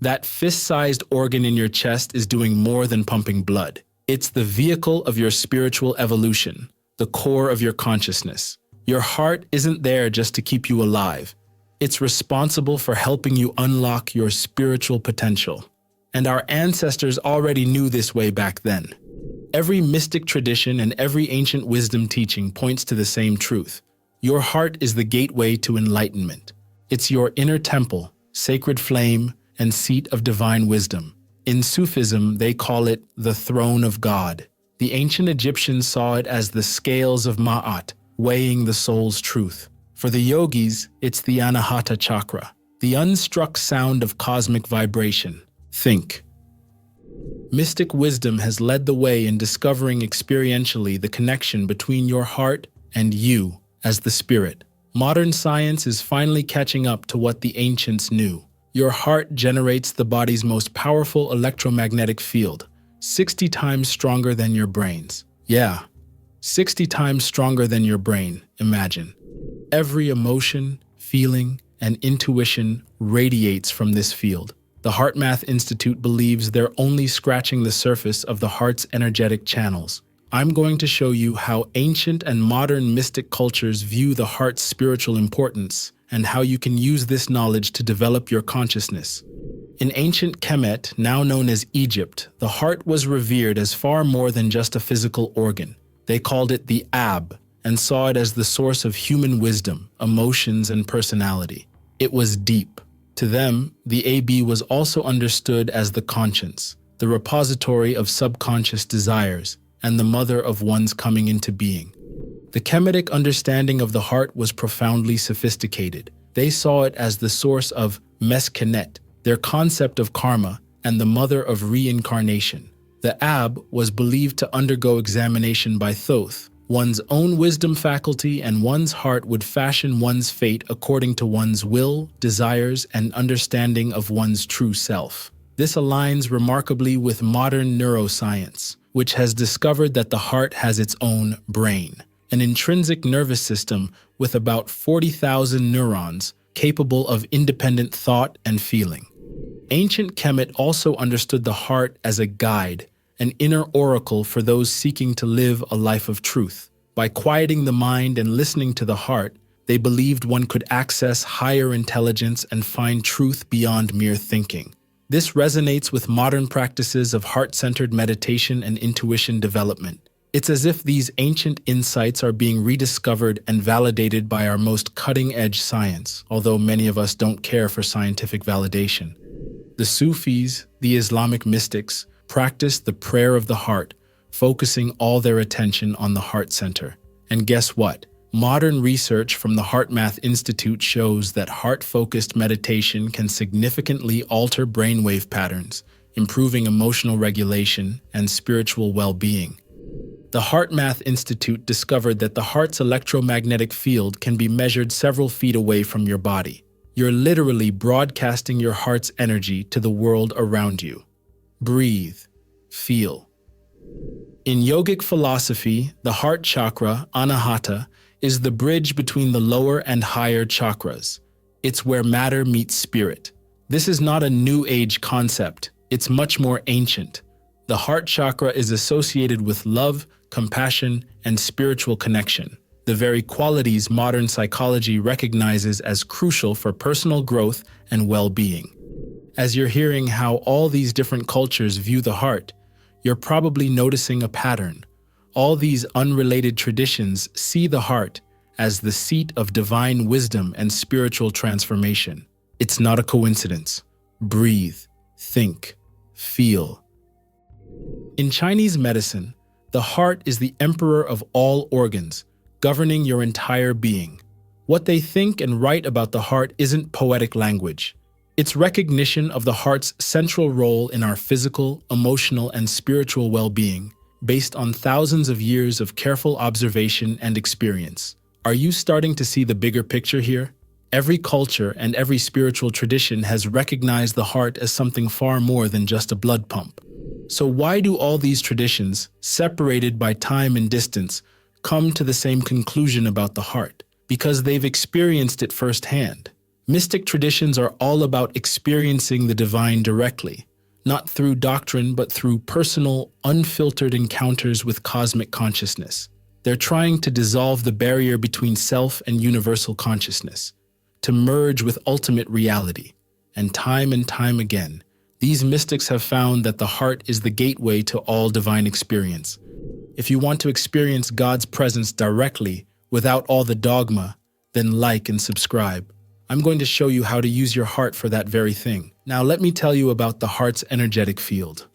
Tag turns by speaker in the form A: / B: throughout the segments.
A: That fist-sized organ in your chest is doing more than pumping blood. It's the vehicle of your spiritual evolution, the core of your consciousness. Your heart isn't there just to keep you alive. It's responsible for helping you unlock your spiritual potential. And our ancestors already knew this way back then. Every mystic tradition and every ancient wisdom teaching points to the same truth. Your heart is the gateway to enlightenment. It's your inner temple, sacred flame, and seat of divine wisdom. In Sufism, they call it the throne of God. The ancient Egyptians saw it as the scales of Ma'at, weighing the soul's truth. For the yogis, it's the Anahata chakra, the unstruck sound of cosmic vibration. Think. Mystic wisdom has led the way in discovering experientially the connection between your heart and you as the spirit. Modern science is finally catching up to what the ancients knew. Your heart generates the body's most powerful electromagnetic field, 60 times stronger than your brain's. Yeah, 60 times stronger than your brain, imagine. Every emotion, feeling, and intuition radiates from this field. The HeartMath Institute believes they're only scratching the surface of the heart's energetic channels. I'm going to show you how ancient and modern mystic cultures view the heart's spiritual importance and how you can use this knowledge to develop your consciousness. In ancient Kemet, now known as Egypt, the heart was revered as far more than just a physical organ. They called it the Ab and saw it as the source of human wisdom, emotions, and personality. It was deep. To them, the AB was also understood as the conscience, the repository of subconscious desires, and the mother of one's coming into being. The Kemetic understanding of the heart was profoundly sophisticated. They saw it as the source of meskenet, their concept of karma, and the mother of reincarnation. The Ab was believed to undergo examination by Thoth, one's own wisdom faculty, and one's heart would fashion one's fate according to one's will, desires, and understanding of one's true self. This aligns remarkably with modern neuroscience, which has discovered that the heart has its own brain, an intrinsic nervous system with about 40,000 neurons capable of independent thought and feeling. Ancient Kemet also understood the heart as a guide, an inner oracle for those seeking to live a life of truth. By quieting the mind and listening to the heart, they believed one could access higher intelligence and find truth beyond mere thinking. This resonates with modern practices of heart-centered meditation and intuition development. It's as if these ancient insights are being rediscovered and validated by our most cutting-edge science, although many of us don't care for scientific validation. The Sufis, the Islamic mystics, practice the prayer of the heart, focusing all their attention on the heart center. And guess what? Modern research from the HeartMath Institute shows that heart-focused meditation can significantly alter brainwave patterns, improving emotional regulation and spiritual well-being. The HeartMath Institute discovered that the heart's electromagnetic field can be measured several feet away from your body. You're literally broadcasting your heart's energy to the world around you. Breathe. Feel. In yogic philosophy, the heart chakra, Anahata, is the bridge between the lower and higher chakras. It's where matter meets spirit. This is not a new age concept. It's much more ancient. The heart chakra is associated with love, compassion, and spiritual connection, the very qualities modern psychology recognizes as crucial for personal growth and well-being. As you're hearing how all these different cultures view the heart, you're probably noticing a pattern. All these unrelated traditions see the heart as the seat of divine wisdom and spiritual transformation. It's not a coincidence. Breathe, think, feel. In Chinese medicine, the heart is the emperor of all organs, governing your entire being. What they think and write about the heart isn't poetic language. It's recognition of the heart's central role in our physical, emotional, and spiritual well-being, based on thousands of years of careful observation and experience. Are you starting to see the bigger picture here? Every culture and every spiritual tradition has recognized the heart as something far more than just a blood pump. So why do all these traditions, separated by time and distance, come to the same conclusion about the heart? Because they've experienced it firsthand. Mystic traditions are all about experiencing the divine directly, not through doctrine, but through personal, unfiltered encounters with cosmic consciousness. They're trying to dissolve the barrier between self and universal consciousness, to merge with ultimate reality. And time again, these mystics have found that the heart is the gateway to all divine experience. If you want to experience God's presence directly, without all the dogma, then like and subscribe. I'm going to show you how to use your heart for that very thing. Now let me tell you about the heart's energetic field.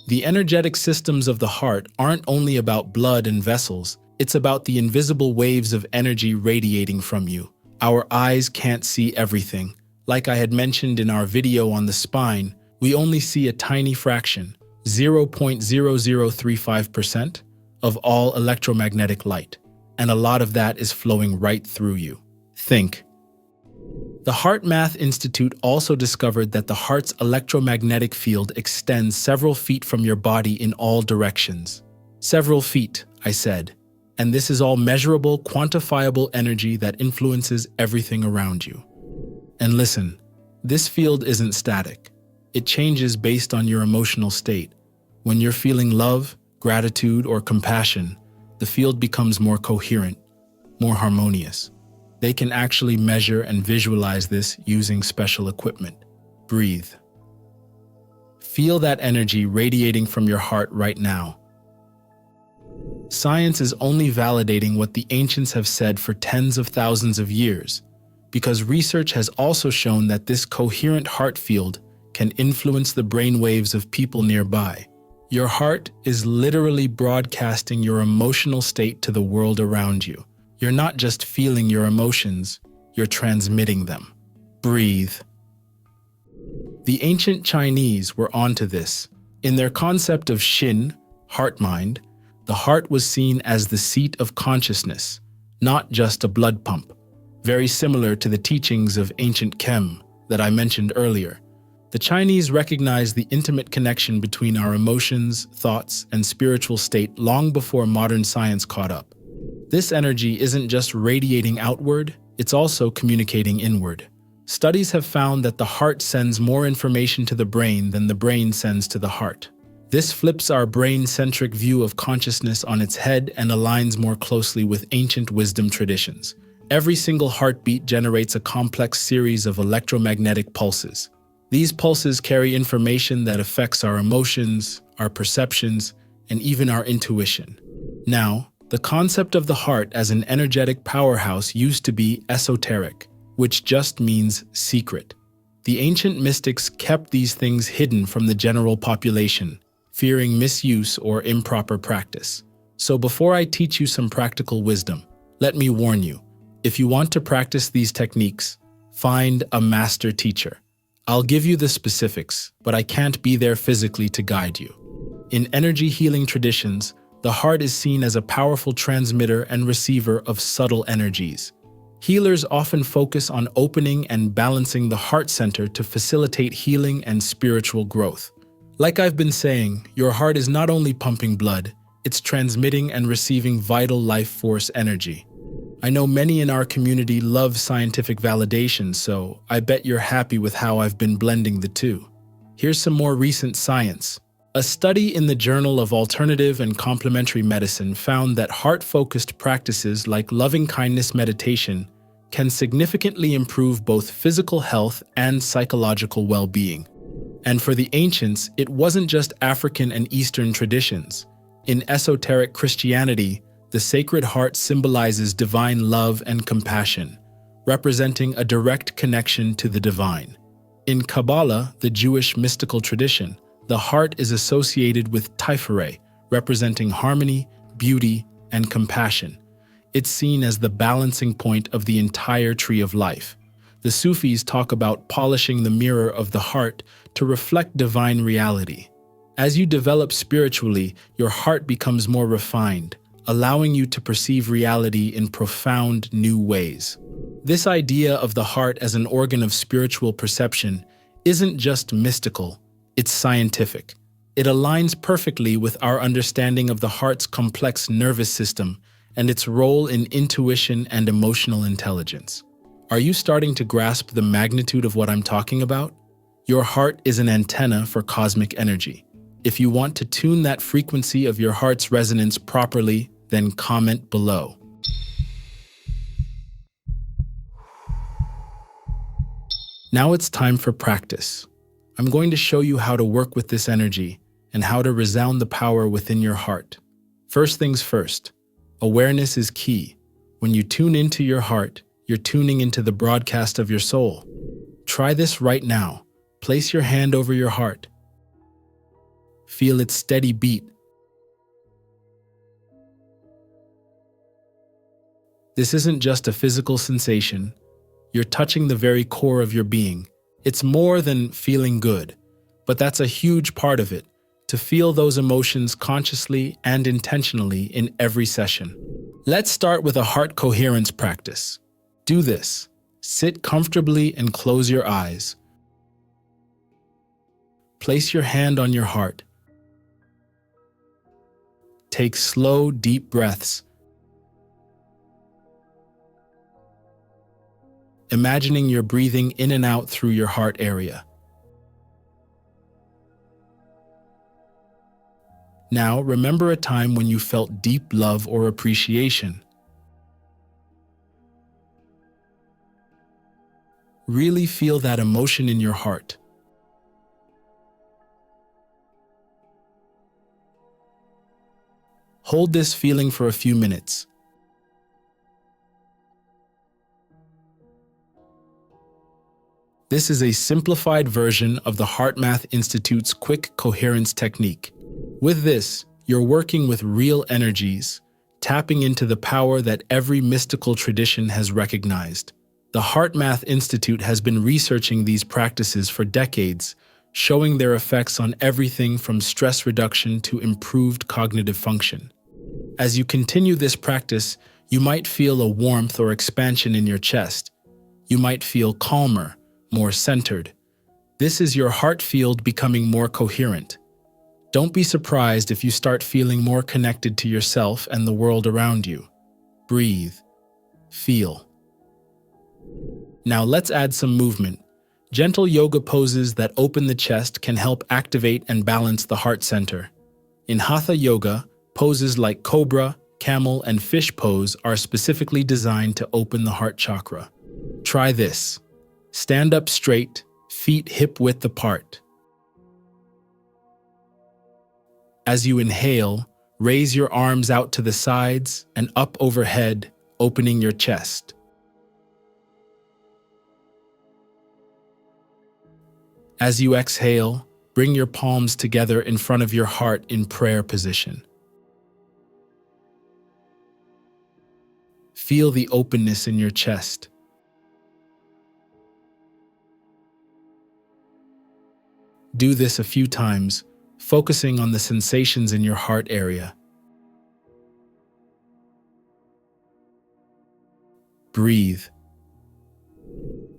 A: The energetic systems of the heart aren't only about blood and vessels, it's about the invisible waves of energy radiating from you. Our eyes can't see everything. Like I had mentioned in our video on the spine, we only see a tiny fraction, 0.0035%, of all electromagnetic light, and a lot of that is flowing right through you. Think. The Heart Math Institute also discovered that the heart's electromagnetic field extends several feet from your body in all directions. Several feet, I said. And this is all measurable, quantifiable energy that influences everything around you. And listen, this field isn't static. It changes based on your emotional state. When you're feeling love, gratitude, or compassion, the field becomes more coherent, more harmonious. They can actually measure and visualize this using special equipment. Breathe. Feel that energy radiating from your heart right now. Science is only validating what the ancients have said for tens of thousands of years, because research has also shown that this coherent heart field can influence the brain waves of people nearby. Your heart is literally broadcasting your emotional state to the world around you. You're not just feeling your emotions, you're transmitting them. Breathe. The ancient Chinese were onto this. In their concept of Shin, heart-mind, the heart was seen as the seat of consciousness, not just a blood pump, very similar to the teachings of ancient Chem that I mentioned earlier. The Chinese recognized the intimate connection between our emotions, thoughts, and spiritual state long before modern science caught up. This energy isn't just radiating outward, it's also communicating inward. Studies have found that the heart sends more information to the brain than the brain sends to the heart. This flips our brain-centric view of consciousness on its head and aligns more closely with ancient wisdom traditions. Every single heartbeat generates a complex series of electromagnetic pulses. These pulses carry information that affects our emotions, our perceptions, and even our intuition. Now, the concept of the heart as an energetic powerhouse used to be esoteric, which just means secret. The ancient mystics kept these things hidden from the general population, fearing misuse or improper practice. So before I teach you some practical wisdom, let me warn you, if you want to practice these techniques, find a master teacher. I'll give you the specifics, but I can't be there physically to guide you. In energy healing traditions, the heart is seen as a powerful transmitter and receiver of subtle energies. Healers often focus on opening and balancing the heart center to facilitate healing and spiritual growth. Like I've been saying, your heart is not only pumping blood, it's transmitting and receiving vital life force energy. I know many in our community love scientific validation, so I bet you're happy with how I've been blending the two. Here's some more recent science. A study in the Journal of Alternative and Complementary Medicine found that heart-focused practices like loving-kindness meditation can significantly improve both physical health and psychological well-being. And for the ancients, it wasn't just African and Eastern traditions. In esoteric Christianity, the Sacred Heart symbolizes divine love and compassion, representing a direct connection to the divine. In Kabbalah, the Jewish mystical tradition, the heart is associated with Tiferet, representing harmony, beauty, and compassion. It's seen as the balancing point of the entire tree of life. The Sufis talk about polishing the mirror of the heart to reflect divine reality. As you develop spiritually, your heart becomes more refined, allowing you to perceive reality in profound new ways. This idea of the heart as an organ of spiritual perception isn't just mystical, it's scientific. It aligns perfectly with our understanding of the heart's complex nervous system and its role in intuition and emotional intelligence. Are you starting to grasp the magnitude of what I'm talking about? Your heart is an antenna for cosmic energy. If you want to tune that frequency of your heart's resonance properly, then comment below. Now it's time for practice. I'm going to show you how to work with this energy and how to resound the power within your heart. First things first, awareness is key. When you tune into your heart, you're tuning into the broadcast of your soul. Try this right now. Place your hand over your heart. Feel its steady beat. This isn't just a physical sensation. You're touching the very core of your being. It's more than feeling good, but that's a huge part of it, to feel those emotions consciously and intentionally in every session. Let's start with a heart coherence practice. Do this. Sit comfortably and close your eyes. Place your hand on your heart. Take slow, deep breaths. Imagining you're breathing in and out through your heart area. Now, remember a time when you felt deep love or appreciation. Really feel that emotion in your heart. Hold this feeling for a few minutes. This is a simplified version of the HeartMath Institute's quick coherence technique. With this, you're working with real energies, tapping into the power that every mystical tradition has recognized. The HeartMath Institute has been researching these practices for decades, showing their effects on everything from stress reduction to improved cognitive function. As you continue this practice, you might feel a warmth or expansion in your chest. You might feel calmer, more centered. This is your heart field becoming more coherent. Don't be surprised if you start feeling more connected to yourself and the world around you. Breathe. Feel. Now let's add some movement. Gentle yoga poses that open the chest can help activate and balance the heart center. In Hatha Yoga, poses like cobra, camel, and fish pose are specifically designed to open the heart chakra. Try this. Stand up straight, feet hip-width apart. As you inhale, raise your arms out to the sides and up overhead, opening your chest. As you exhale, bring your palms together in front of your heart in prayer position. Feel the openness in your chest. Do this a few times, focusing on the sensations in your heart area. Breathe.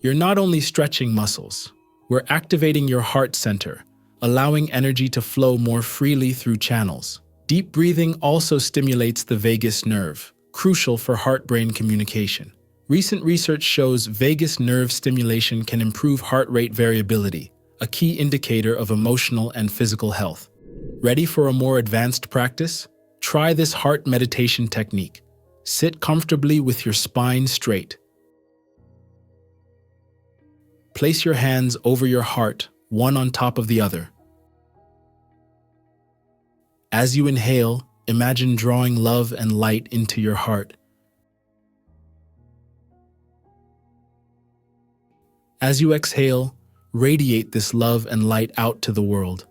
A: You're not only stretching muscles, we're activating your heart center, allowing energy to flow more freely through channels. Deep breathing also stimulates the vagus nerve, crucial for heart-brain communication. Recent research shows vagus nerve stimulation can improve heart rate variability, a key indicator of emotional and physical health. Ready for a more advanced practice? Try this heart meditation technique. Sit comfortably with your spine straight. Place your hands over your heart, one on top of the other. As you inhale, imagine drawing love and light into your heart. As you exhale, radiate this love and light out to the world.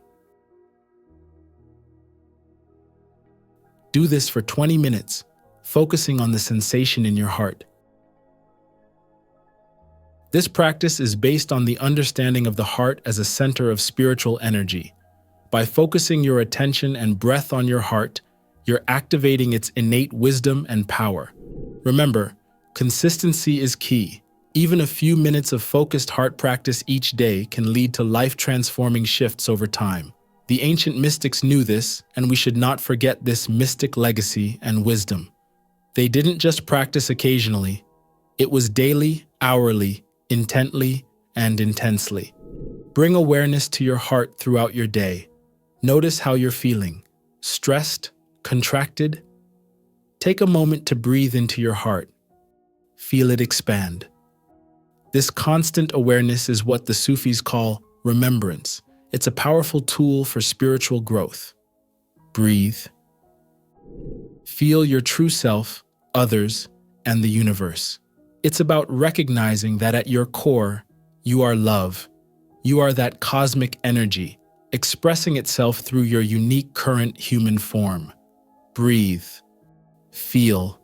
A: Do this for 20 minutes, focusing on the sensation in your heart. This practice is based on the understanding of the heart as a center of spiritual energy. By focusing your attention and breath on your heart, you're activating its innate wisdom and power. Remember, consistency is key. Even a few minutes of focused heart practice each day can lead to life-transforming shifts over time. The ancient mystics knew this, and we should not forget this mystic legacy and wisdom. They didn't just practice occasionally. It was daily, hourly, intently, and intensely. Bring awareness to your heart throughout your day. Notice how you're feeling. Stressed? Contracted? Take a moment to breathe into your heart. Feel it expand. This constant awareness is what the Sufis call remembrance. It's a powerful tool for spiritual growth. Breathe. Feel your true self, others, and the universe. It's about recognizing that at your core, you are love. You are that cosmic energy, expressing itself through your unique current human form. Breathe. Feel.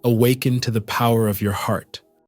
A: Awaken to the power of your heart.